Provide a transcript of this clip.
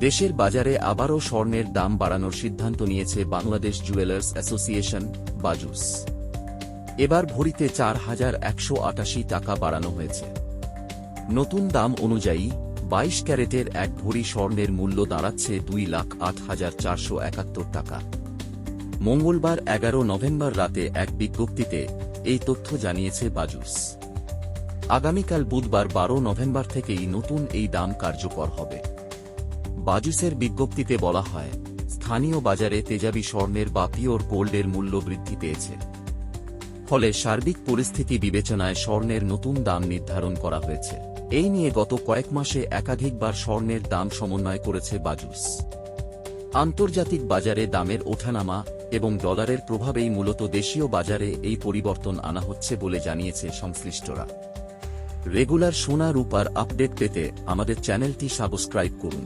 দেশের বাজারে আবারও স্বর্ণের দাম বাড়ানোর সিদ্ধান্ত নিয়েছে বাংলাদেশ জুয়েলার্স অ্যাসোসিয়েশন বাজুস। এবার ভরিতে ৪,১৮৮ টাকা বাড়ানো হয়েছে। নতুন দাম অনুযায়ী ২২ ক্যারেটের এক ভরি স্বর্ণের মূল্য দাঁড়াচ্ছে ২,০৮,৪৭১ টাকা। মঙ্গলবার ১১ নভেম্বর রাতে এক বিজ্ঞপ্তিতে এই তথ্য জানিয়েছে বাজুস। আগামীকাল বুধবার ১২ নভেম্বর থেকেই নতুন এই দাম কার্যকর হবে। বাজুসের বিজ্ঞপ্তিতে বলা হয়, স্থানীয় বাজারে তেজাবি স্বর্ণের বা পিওর গোল্ডের মূল্য বৃদ্ধি পেয়েছে। ফলে সার্বিক পরিস্থিতি বিবেচনায় স্বর্ণের নতুন দাম নির্ধারণ করা হয়েছে। এই নিয়ে গত কয়েক মাসে একাধিকবার স্বর্ণের দাম সমন্বয় করেছে বাজুস। আন্তর্জাতিক বাজারে দামের ওঠানামা এবং ডলারের প্রভাবেই মূলত দেশীয় বাজারে এই পরিবর্তন আনা হচ্ছে বলে জানিয়েছে সংশ্লিষ্টরা। রেগুলার সোনা রূপার আপডেট পেতে আমাদের চ্যানেলটি সাবস্ক্রাইব করুন।